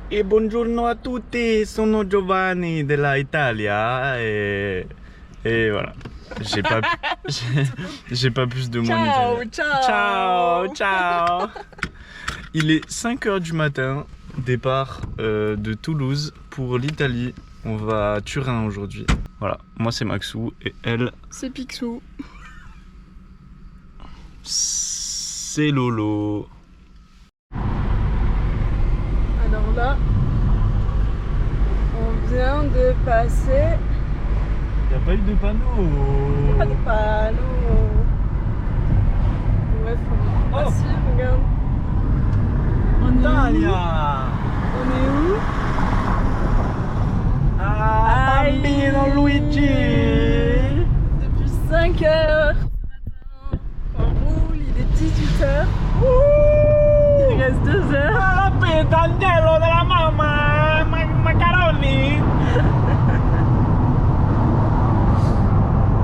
Et buongiorno a tutti, sono Giovanni della Italia et voilà. J'ai pas, j'ai pas plus de mots en italien. Ciao, Ciao, ciao. Il est 5h du matin, départ de Toulouse pour l'Italie. On va à Turin aujourd'hui. Voilà, moi c'est Maxou et elle, c'est Picsou. c'est Lolo. Alors là, on vient de passer. Il n'y a pas eu de panneau. Pas de panneau. Bref, on est assis, regarde. On est Italia. où? Ah, bambino Luigi. Depuis 5 heures ce matin, on roule, il est 18h. Il reste 2 heures. La petandello della mamma, macaroni.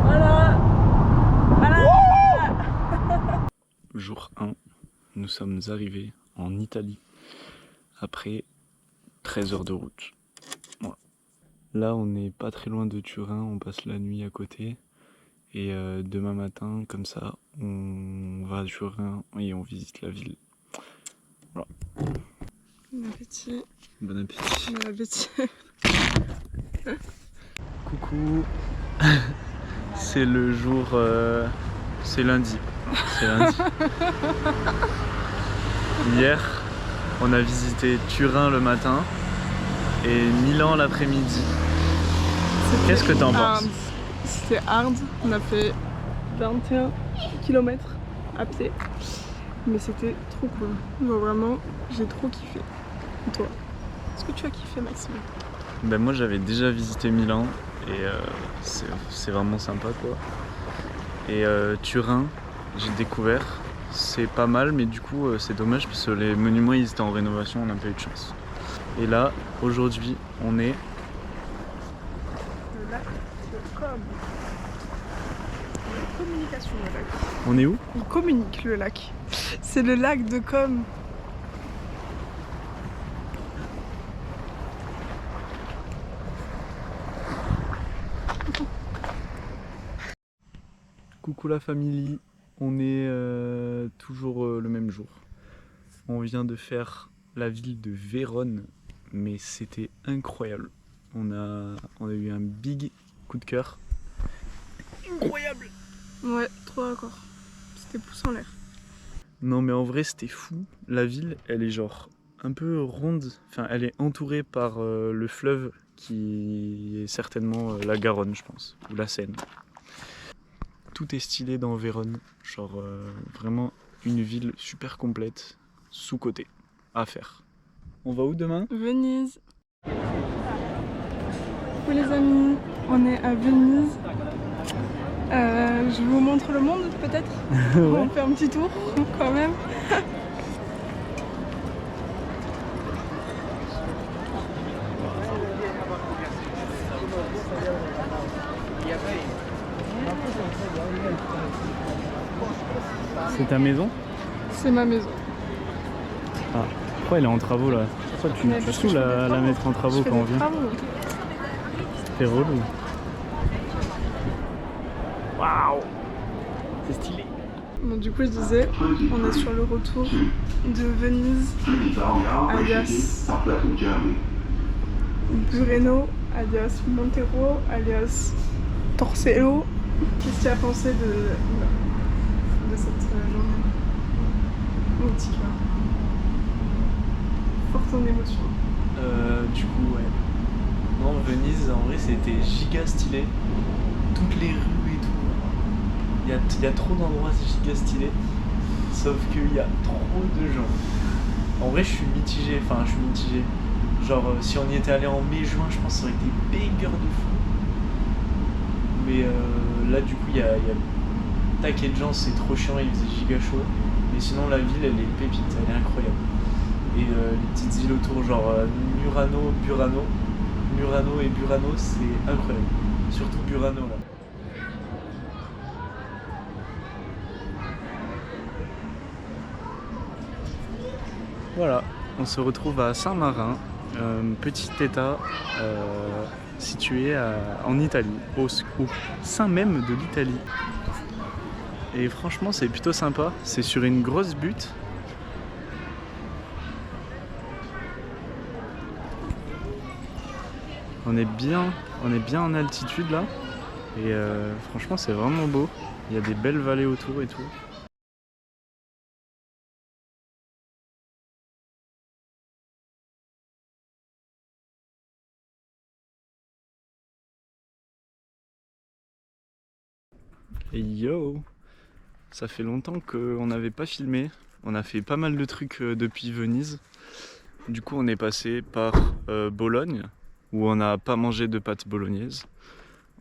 Voilà. Jour 1, nous sommes arrivés en Italie après 13 heures de route. Voilà. Là, on n'est pas très loin de Turin, on passe la nuit à côté. Et demain matin, comme ça, on va à Turin et on visite la ville. Voilà. Bon appétit. Bon appétit. Bon appétit. Coucou. C'est le jour... c'est lundi. C'est lundi. Hier, on a visité Turin le matin et Milan l'après-midi. Qu'est-ce que t'en penses? C'était hard, on a fait 21 km à pied, mais c'était trop cool. Genre vraiment, j'ai trop kiffé. Et toi? Est-ce que tu as kiffé, Maxime? Ben moi j'avais déjà visité Milan et c'est vraiment sympa quoi. Et Turin, j'ai découvert, c'est pas mal mais du coup c'est dommage parce que les monuments ils étaient en rénovation, on n'a pas eu de chance. Et là, aujourd'hui, on est... Le lac de Com. La communication, le lac. On est où? Il communique, le lac. C'est le lac de Com. Coucou la famille, on est toujours le même jour. On vient de faire la ville de Vérone, mais c'était incroyable. On a eu un big coup de cœur. Incroyable! Ouais, trop d'accord. C'était pouce en l'air. Non mais en vrai c'était fou. La ville, elle est genre un peu ronde. Enfin, elle est entourée par le fleuve qui est certainement la Garonne, je pense, ou la Seine. Tout est stylé dans Vérone. Genre vraiment une ville super complète, sous-côté, à faire. On va où demain? Venise. Coucou les amis, on est à Venise. Je vous montre le monde peut-être. Ouais. On fait un petit tour quand même. C'est ta maison? C'est ma maison. Ah, pourquoi elle est en travaux là? Pourquoi tu saoules à la mettre en travaux quand on vient? C'est relou. Waouh! C'est stylé. Bon, du coup, je disais, on est sur le retour de Venise, alias Bureno, alias Montero, alias Torcello. Qu'est-ce que tu as pensé de cette journée? Mon petit cœur. Forte en émotion. Du coup, ouais. Non, Venise, en vrai, c'était giga stylé. Toutes les rues et tout. Il y a trop d'endroits giga stylés. Sauf qu'il y a trop de gens. En vrai, je suis mitigé. Genre, si on y était allé en mai-juin, je pense que ça aurait été banger de fou. Mais là, du coup, il y a taquet de gens, c'est trop chiant, il faisait giga chaud. Mais sinon, la ville, elle est pépite, elle est incroyable. Et les petites îles autour, genre Murano et Burano, c'est incroyable. Surtout Burano là. Voilà, on se retrouve à Saint-Marin Petit état situé en Italie, au sein même de l'Italie. Et franchement c'est plutôt sympa, c'est sur une grosse butte. On est bien en altitude là, et franchement c'est vraiment beau, il y a des belles vallées autour et tout. Et yo! Ça fait longtemps qu'on n'avait pas filmé, on a fait pas mal de trucs depuis Venise. Du coup on est passé par Bologne, où on n'a pas mangé de pâtes bolognaises.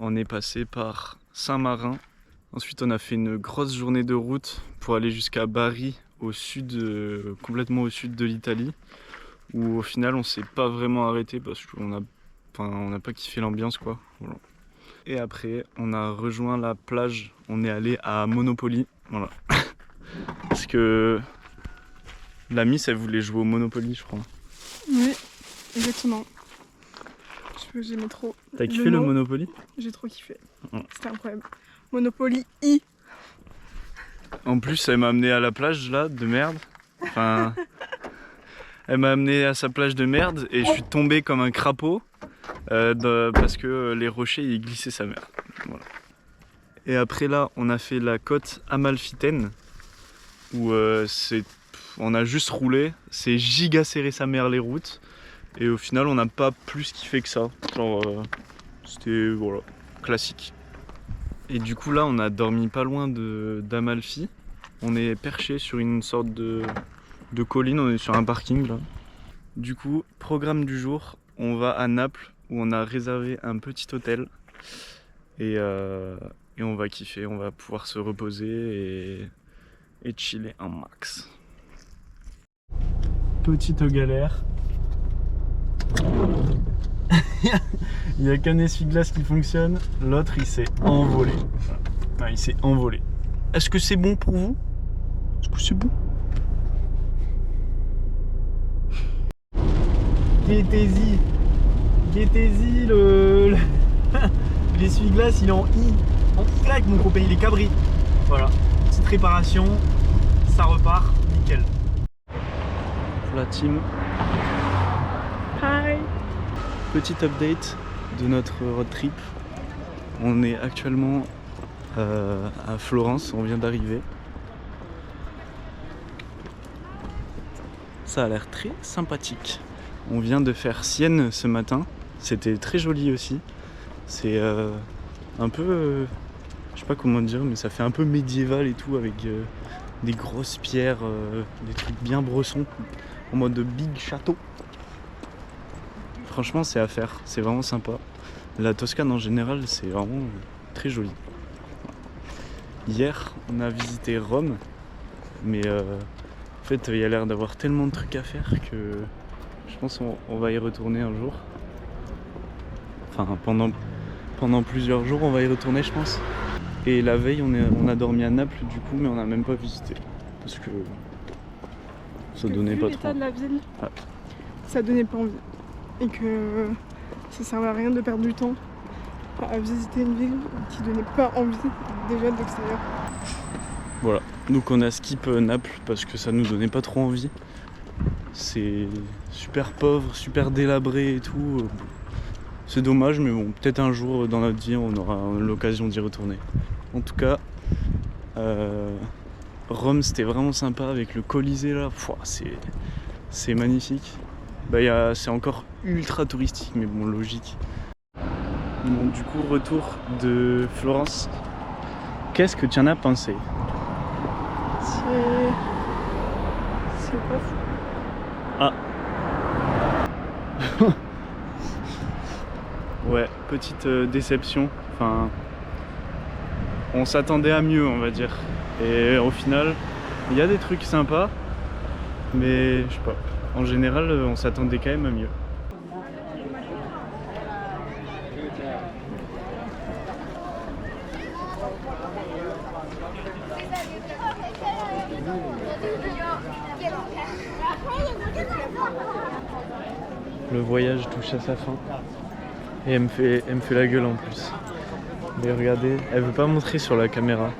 On est passé par Saint-Marin. Ensuite on a fait une grosse journée de route pour aller jusqu'à Bari, au sud, complètement au sud de l'Italie, où au final on s'est pas vraiment arrêté parce qu'on n'a pas kiffé l'ambiance quoi. Voilà. Et après on a rejoint la plage, on est allé à Monopoly, voilà. Parce que la Miss elle voulait jouer au Monopoly je crois. Oui, exactement. J'aimais trop. T'as kiffé le Monopoly? J'ai trop kiffé, c'était incroyable. Monopoly I. En plus elle m'a amené à la plage là de merde. Enfin, elle m'a amené à sa plage de merde et je suis tombé comme un crapaud. Parce que les rochers ils glissaient sa mère. Voilà. Et après là on a fait la côte Amalfitaine où on a juste roulé, c'est giga serré sa mère les routes et au final on n'a pas plus kiffé que ça. Genre c'était voilà, classique. Et du coup là on a dormi pas loin d'Amalfi. On est perché sur une sorte de colline, on est sur un parking là. Du coup, programme du jour, on va à Naples où on a réservé un petit hôtel et on va kiffer, on va pouvoir se reposer et chiller un max. Petite galère. Il n'y a qu'un essuie-glace qui fonctionne, l'autre il s'est envolé. Ah, il s'est envolé. Est-ce que c'est bon pour vous? Est-ce que c'est bon? Guettez-y, l'essuie-glace il est en Y mon copain, il est cabri. Voilà, petite réparation, ça repart, nickel. Pour la team. Hi. Petit update de notre road trip. On est actuellement à Florence, on vient d'arriver. Ça a l'air très sympathique. On vient de faire Sienne ce matin, c'était très joli aussi. C'est un peu, je sais pas comment dire, mais ça fait un peu médiéval et tout avec des grosses pierres, des trucs bien bressons, en mode big château. Franchement c'est à faire, c'est vraiment sympa. La Toscane en général c'est vraiment très joli. Hier on a visité Rome, mais en fait il y a l'air d'avoir tellement de trucs à faire que je pense qu'on va y retourner un jour. Enfin pendant plusieurs jours on va y retourner je pense. Et la veille on a dormi à Naples du coup, mais on n'a même pas visité parce que ça donnait pas trop. L'état de la ville, ça donnait pas envie. Et que ça servait à rien de perdre du temps à visiter une ville qui donnait pas envie déjà de l'extérieur. Voilà, donc on a skip Naples parce que ça nous donnait pas trop envie. C'est super pauvre, super délabré et tout. C'est dommage, mais bon, peut-être un jour dans notre vie on aura l'occasion d'y retourner. En tout cas, Rome c'était vraiment sympa avec le Colisée là. C'est magnifique. C'est encore ultra touristique, mais bon, logique. Bon, du coup, retour de Florence. Qu'est-ce que tu en as pensé? C'est pas fou. Ah. Ouais, petite déception. Enfin, on s'attendait à mieux, on va dire. Et au final, il y a des trucs sympas, mais je sais pas. En général, on s'attendait quand même à mieux. Le voyage touche à sa fin. Et elle me fait la gueule en plus. Mais regardez, elle veut pas montrer sur la caméra.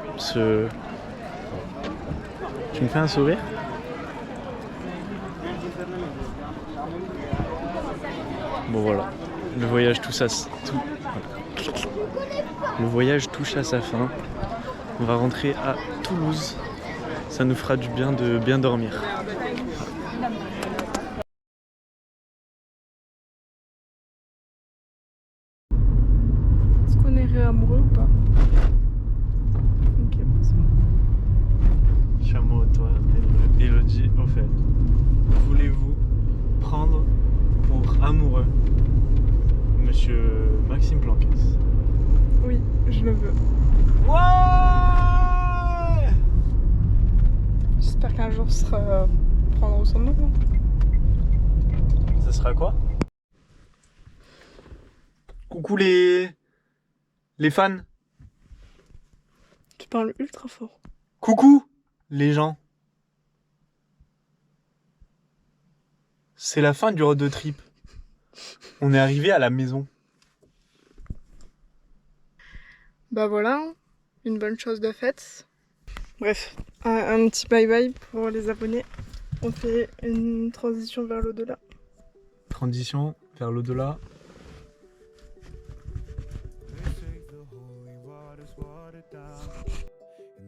Tu me fais un sourire? Bon voilà, le voyage touche à sa fin. On va rentrer à Toulouse. Ça nous fera du bien de bien dormir. Est-ce qu'on est réamoureux ou pas? Ok, bon, c'est bon. Chameau, toi, Elodie, au fait. Voulez-vous prendre pour amoureux Monsieur Maxime Planquès? Oui, je le veux. Ouais! J'espère qu'un jour ce sera prendre son nom. Ça sera quoi? Coucou les fans. Tu parles ultra fort. Coucou les gens. C'est la fin du road trip. On est arrivé à la maison. Bah voilà, une bonne chose de faite. Bref, un petit bye bye pour les abonnés. On fait une transition vers l'au-delà. Transition vers l'au-delà.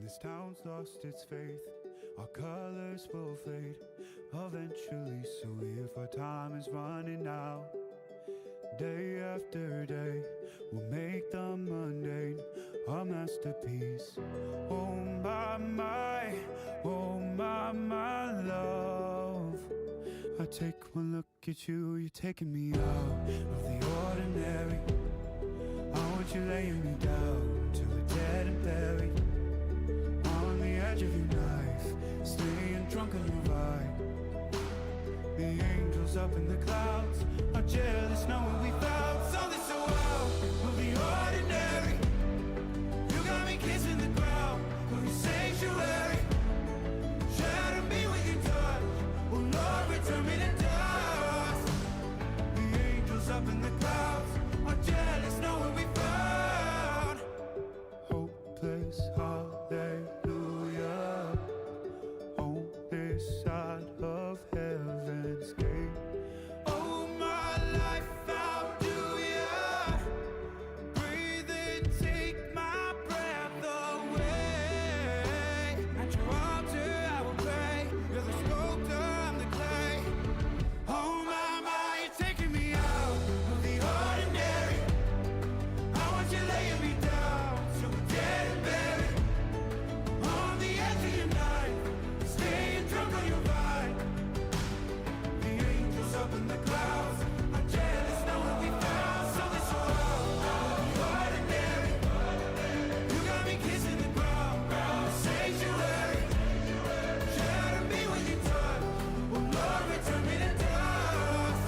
This town's lost its faith, our colors will fade eventually. So if our time is running out, day after day, we'll make the mundane a masterpiece. Oh my, love. I take one look at you, you're taking me out of the ordinary. I want you laying me down till we're dead and buried. On the edge of your knife, staying drunk on your vibe. The angels up in the clouds are jealous knowing we found something so out of the ordinary. You got me kissing the ground of your sanctuary. Shatter me with your touch, oh Lord, return me to dust. The angels up in the clouds are jealous knowing we found hopeless hallelujah on this side of heaven's gate. Oh my life, how do ya breathe and take my breath away? At your altar I will pray. You're the sculptor, I'm the clay. Oh my, you're taking me out of the ordinary. I want you laying me down so we're dead and buried. On the edge of your night, staying drunk on your vine. The angels up in the clouds are jealous knowing we found something so out of the ordinary. You got me kissing the ground in the sanctuary. Shatter me with your touch, oh Lord, return me to dust.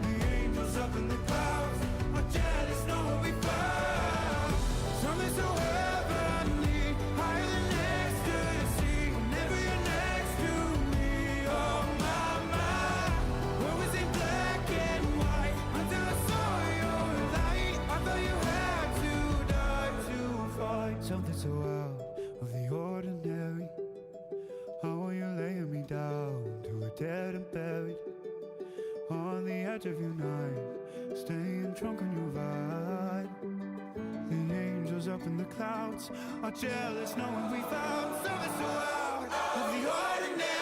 The angels up in the clouds are jealous knowing we found something so heavenly, higher than ecstasy. Whenever you're next to me, oh my. Where was it black and white until I saw your light? I thought you had to die to fight something so out of the ordinary. How are you laying me down to a dead and buried? On the edge of your night, staying drunk on your vibe. The angels up in the clouds are jealous knowing we found something so out of the ordinary.